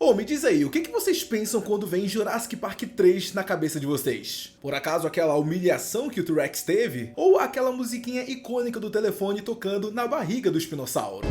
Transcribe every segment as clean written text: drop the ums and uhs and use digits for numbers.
Ô, me diz aí, o que vocês pensam quando vem Jurassic Park 3 na cabeça de vocês? Por acaso aquela humilhação que o T-Rex teve? Ou aquela musiquinha icônica do telefone tocando na barriga do espinossauro?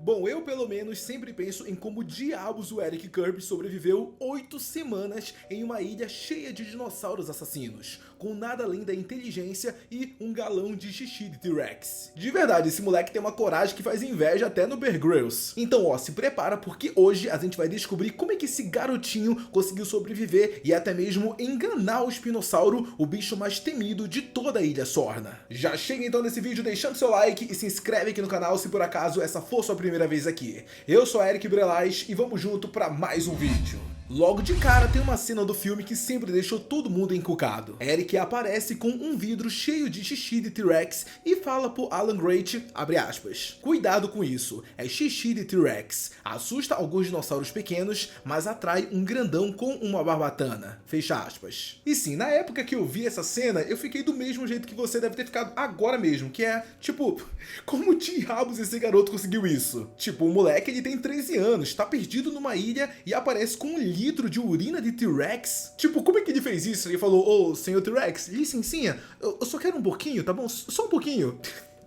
Bom, eu pelo menos sempre penso em como diabos o Eric Kirby sobreviveu 8 semanas em uma ilha cheia de dinossauros assassinos, com nada além da inteligência e um galão de xixi de T-Rex. De verdade, esse moleque tem uma coragem que faz inveja até no Bear Grylls. Então ó, se prepara porque hoje a gente vai descobrir como é que esse garotinho conseguiu sobreviver e até mesmo enganar o espinossauro, o bicho mais temido de toda a Ilha Sorna. Já chega então nesse vídeo deixando seu like e se inscreve aqui no canal se por acaso essa for sua primeira vez aqui. Eu sou Eric Brelais e vamos junto para mais um vídeo. Logo de cara tem uma cena do filme que sempre deixou todo mundo encucado. Eric aparece com um vidro cheio de xixi de T-Rex e fala pro Alan Grant, abre aspas, cuidado com isso, é xixi de T-Rex, assusta alguns dinossauros pequenos, mas atrai um grandão com uma barbatana, fecha aspas. E sim, na época que eu vi essa cena, eu fiquei do mesmo jeito que você deve ter ficado agora mesmo, que é, tipo, como diabos esse garoto conseguiu isso? Tipo, o moleque ele tem 13 anos, tá perdido numa ilha e aparece com um litro de urina de T-Rex? Tipo, como é que ele fez isso? Ele falou, ô, senhor T-Rex, licencinha, eu só quero um pouquinho, tá bom? Só um pouquinho.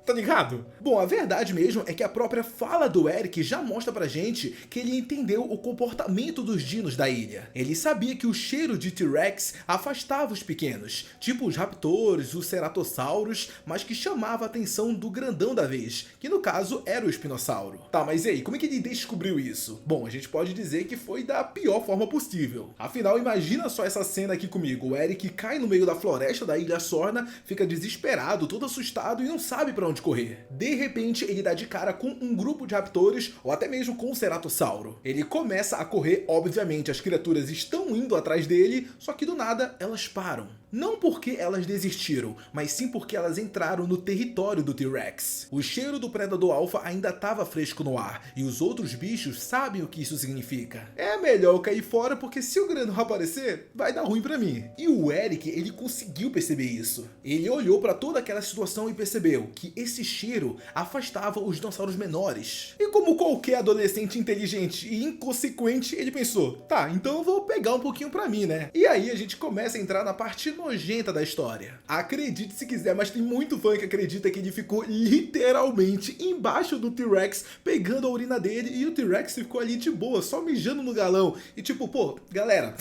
Tá ligado? Bom, a verdade mesmo é que a própria fala do Eric já mostra pra gente que ele entendeu o comportamento dos dinos da ilha. Ele sabia que o cheiro de T-Rex afastava os pequenos, tipo os raptores, os ceratossauros, mas que chamava a atenção do grandão da vez, que no caso era o espinossauro. Tá, mas e aí, como é que ele descobriu isso? Bom, a gente pode dizer que foi da pior forma possível. Afinal, imagina só essa cena aqui comigo. O Eric cai no meio da floresta da Ilha Sorna, fica desesperado, todo assustado e não sabe pra onde correr. De repente, ele dá de cara com um grupo de raptores ou até mesmo com um ceratossauro. Ele começa a correr, obviamente as criaturas estão indo atrás dele, só que do nada elas param. Não porque elas desistiram, mas sim porque elas entraram no território do T-Rex. O cheiro do predador alfa ainda estava fresco no ar, e os outros bichos sabem o que isso significa. É melhor eu cair fora porque se o grandão aparecer, vai dar ruim pra mim. E o Eric, ele conseguiu perceber isso. Ele olhou pra toda aquela situação e percebeu que esse cheiro afastava os dinossauros menores. E como qualquer adolescente inteligente e inconsequente, ele pensou, tá, então eu vou pegar um pouquinho pra mim, né? E aí a gente começa a entrar na parte nojenta da história. Acredite se quiser, mas tem muito fã que acredita que ele ficou literalmente embaixo do T-Rex pegando a urina dele e o T-Rex ficou ali de boa, só mijando no galão. E tipo, pô, galera,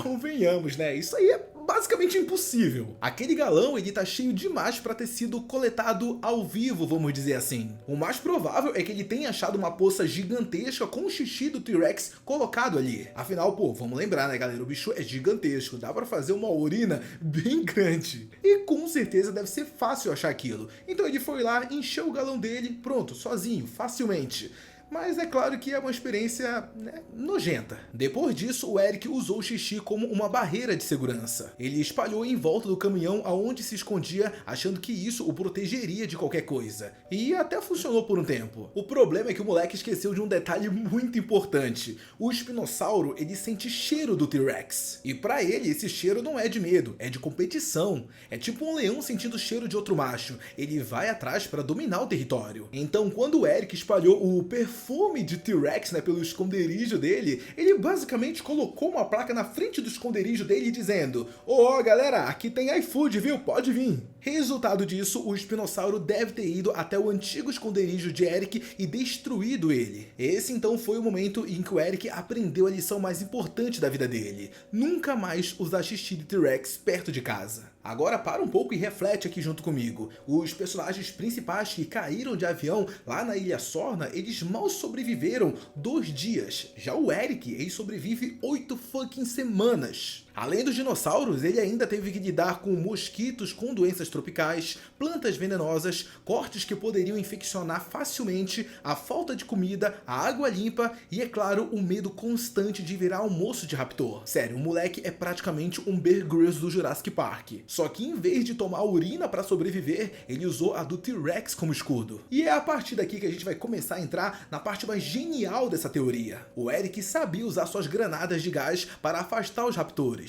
convenhamos, né? Isso aí é basicamente impossível. Aquele galão ele tá cheio demais para ter sido coletado ao vivo, vamos dizer assim. O mais provável é que ele tenha achado uma poça gigantesca com o xixi do T-Rex colocado ali. Afinal, pô, vamos lembrar, né, galera? O bicho é gigantesco, dá para fazer uma urina bem grande. E com certeza deve ser fácil achar aquilo. Então ele foi lá, encheu o galão dele, pronto, sozinho, facilmente. Mas é claro que é uma experiência, né, nojenta. Depois disso, o Eric usou o xixi como uma barreira de segurança. Ele espalhou em volta do caminhão aonde se escondia, achando que isso o protegeria de qualquer coisa. E até funcionou por um tempo. O problema é que o moleque esqueceu de um detalhe muito importante. O espinossauro, ele sente cheiro do T-Rex. E pra ele, esse cheiro não é de medo, é de competição. É tipo um leão sentindo o cheiro de outro macho. Ele vai atrás para dominar o território. Então, quando o Eric espalhou o perfume de T-Rex, né, pelo esconderijo dele, ele basicamente colocou uma placa na frente do esconderijo dele dizendo: ó, galera, aqui tem iFood, viu? Pode vir. Resultado disso, o espinossauro deve ter ido até o antigo esconderijo de Eric e destruído ele. Esse então foi o momento em que o Eric aprendeu a lição mais importante da vida dele: nunca mais usar xixi de T-Rex perto de casa. Agora para um pouco e reflete aqui junto comigo. Os personagens principais que caíram de avião lá na Ilha Sorna, eles mal sobreviveram 2 dias. Já o Eric, ele sobrevive 8 fucking semanas. Além dos dinossauros, ele ainda teve que lidar com mosquitos com doenças tropicais, plantas venenosas, cortes que poderiam infeccionar facilmente, a falta de comida, a água limpa e, é claro, o medo constante de virar almoço de raptor. Sério, o moleque é praticamente um Bear Grylls do Jurassic Park. Só que em vez de tomar urina para sobreviver, ele usou a do T-Rex como escudo. E é a partir daqui que a gente vai começar a entrar na parte mais genial dessa teoria. O Eric sabia usar suas granadas de gás para afastar os raptores.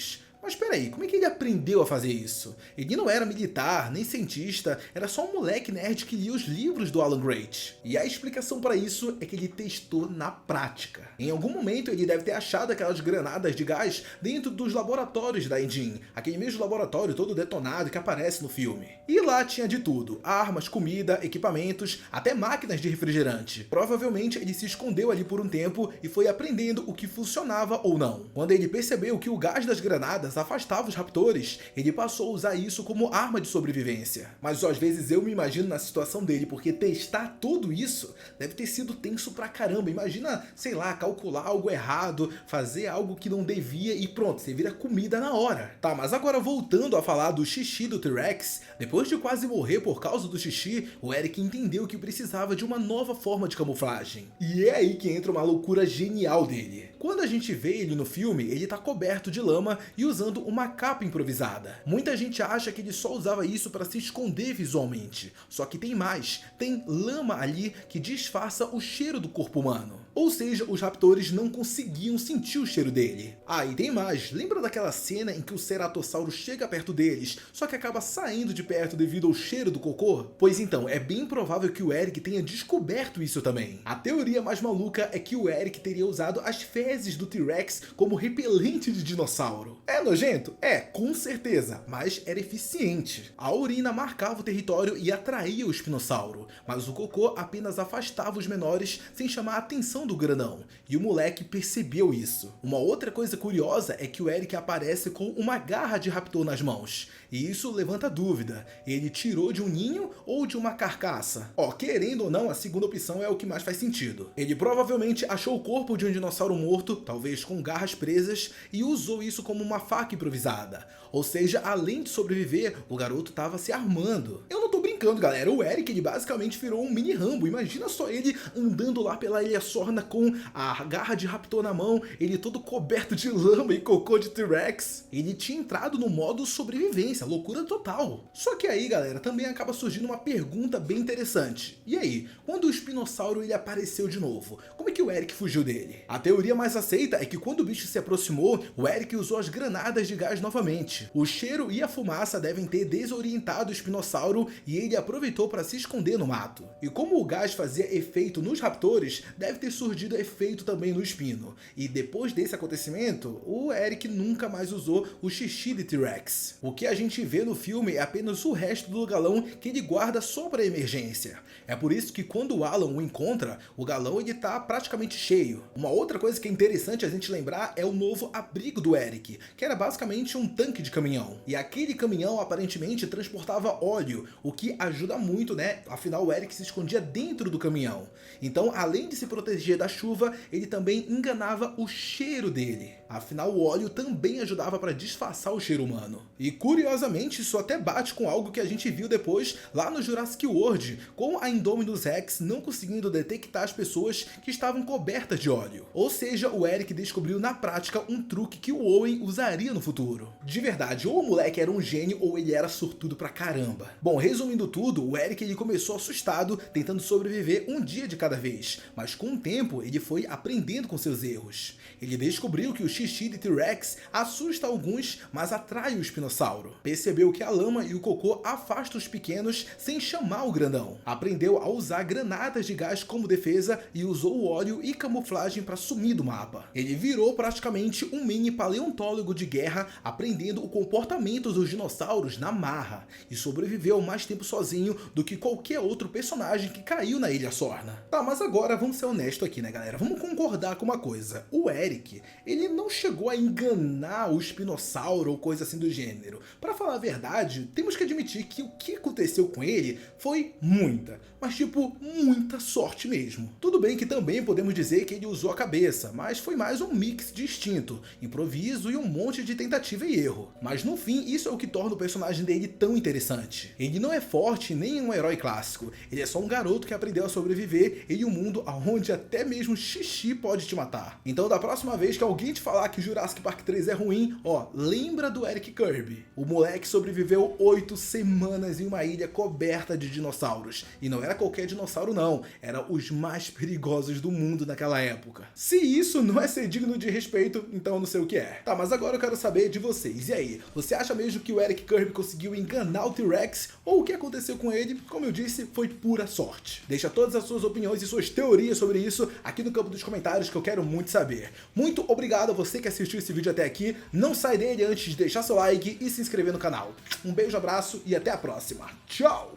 Mas peraí, como é que ele aprendeu a fazer isso? Ele não era militar, nem cientista, era só um moleque nerd que lia os livros do Alan Grant. E a explicação para isso é que ele testou na prática. Em algum momento ele deve ter achado aquelas granadas de gás dentro dos laboratórios da Engine, aquele mesmo laboratório todo detonado que aparece no filme. E lá tinha de tudo, armas, comida, equipamentos, até máquinas de refrigerante. Provavelmente ele se escondeu ali por um tempo e foi aprendendo o que funcionava ou não. Quando ele percebeu que o gás das granadas afastava os raptores, ele passou a usar isso como arma de sobrevivência. Mas às vezes eu me imagino na situação dele, porque testar tudo isso deve ter sido tenso pra caramba. Imagina, sei lá, calcular algo errado, fazer algo que não devia e pronto, você vira comida na hora. Tá, mas agora voltando a falar do xixi do T-Rex, depois de quase morrer por causa do xixi, o Eric entendeu que precisava de uma nova forma de camuflagem. E é aí que entra uma loucura genial dele. Quando a gente vê ele no filme, ele tá coberto de lama e usando uma capa improvisada. Muita gente acha que ele só usava isso para se esconder visualmente, só que tem mais, tem lama ali que disfarça o cheiro do corpo humano. Ou seja, os raptores não conseguiam sentir o cheiro dele. Ah, e tem mais, lembra daquela cena em que o ceratossauro chega perto deles, só que acaba saindo de perto devido ao cheiro do cocô? Pois então, é bem provável que o Eric tenha descoberto isso também. A teoria mais maluca é que o Eric teria usado as fezes do T-Rex como repelente de dinossauro. É nojento? É, com certeza, mas era eficiente. A urina marcava o território e atraía o espinossauro, mas o cocô apenas afastava os menores sem chamar a atenção do grandão, e o moleque percebeu isso. Uma outra coisa curiosa é que o Eric aparece com uma garra de raptor nas mãos, e isso levanta dúvida, ele tirou de um ninho ou de uma carcaça? Ó, querendo ou não, a segunda opção é o que mais faz sentido. Ele provavelmente achou o corpo de um dinossauro morto, talvez com garras presas, e usou isso como uma faca improvisada. Ou seja, além de sobreviver, o garoto estava se armando. Eu não tô brincando, galera, o Eric ele basicamente virou um mini Rambo. Imagina só ele andando lá pela Ilha Sorna com a garra de raptor na mão, ele todo coberto de lama e cocô de T-Rex. Ele tinha entrado no modo sobrevivência, loucura total. Só que aí, galera, também acaba surgindo uma pergunta bem interessante. E aí, quando o espinossauro ele apareceu de novo, como é que o Eric fugiu dele? A teoria mais aceita é que quando o bicho se aproximou, o Eric usou as granadas de gás novamente. O cheiro e a fumaça devem ter desorientado o espinossauro e ele aproveitou para se esconder no mato. E como o gás fazia efeito nos raptores, deve ter surgido efeito também no espino. E depois desse acontecimento, o Eric nunca mais usou o xixi de T-Rex. O que a gente vê no filme é apenas o resto do galão que ele guarda só para emergência. É por isso que quando o Alan o encontra, o galão ele tá praticamente cheio. Uma outra coisa que é interessante a gente lembrar é o novo abrigo do Eric, que era basicamente um tanque de caminhão. E aquele caminhão aparentemente transportava óleo, o que ajuda muito, né? Afinal, o Eric se escondia dentro do caminhão. Então, além de se proteger da chuva, ele também enganava o cheiro dele. Afinal, o óleo também ajudava para disfarçar o cheiro humano. E curiosamente, isso até bate com algo que a gente viu depois lá no Jurassic World, com a Indominus Rex não conseguindo detectar as pessoas que estavam cobertas de óleo. Ou seja, o Eric descobriu na prática um truque que o Owen usaria no futuro. De verdade, ou o moleque era um gênio ou ele era sortudo pra caramba. Bom, resumindo tudo, o Eric ele começou assustado, tentando sobreviver um dia de cada vez, mas com o tempo ele foi aprendendo com seus erros. Ele descobriu que o xixi de T-Rex assusta alguns, mas atrai o espinossauro. Percebeu que a lama e o cocô afastam os pequenos sem chamar o grandão. Aprendeu a usar granadas de gás como defesa e usou o óleo e camuflagem para sumir do mapa. Ele virou praticamente um mini paleontólogo de guerra, aprendendo o comportamento dos dinossauros na marra, e sobreviveu mais tempo sozinho do que qualquer outro personagem que caiu na Ilha Sorna. Tá, mas agora vamos ser honestos aqui, né, galera? Vamos concordar com uma coisa. O Eric, ele não chegou a enganar o espinossauro ou coisa assim do gênero. Pra falar a verdade, temos que admitir que o que aconteceu com ele foi muita, mas tipo, muita sorte mesmo. Tudo bem que também podemos dizer que ele usou a cabeça, mas foi mais um mix de instinto, improviso e um monte de tentativa e erro. Mas no fim, isso é o que torna o personagem dele tão interessante. Ele não é forte nem um herói clássico, ele é só um garoto que aprendeu a sobreviver em um mundo onde até mesmo xixi pode te matar. Então da próxima vez que alguém te falar que Jurassic Park 3 é ruim, ó, lembra do Eric Kirby. O moleque sobreviveu 8 semanas em uma ilha coberta de dinossauros. E não era qualquer dinossauro não, era os mais perigosos do mundo naquela época. Se isso não é ser digno de respeito, então eu não sei o que é. Tá, mas agora eu quero quero saber de vocês. E aí, você acha mesmo que o Eric Kirby conseguiu enganar o T-Rex? Ou o que aconteceu com ele, como eu disse, foi pura sorte? Deixa todas as suas opiniões e suas teorias sobre isso aqui no campo dos comentários que eu quero muito saber. Muito obrigado a você que assistiu esse vídeo até aqui. Não sai dele antes de deixar seu like e se inscrever no canal. Um beijo, abraço e até a próxima. Tchau!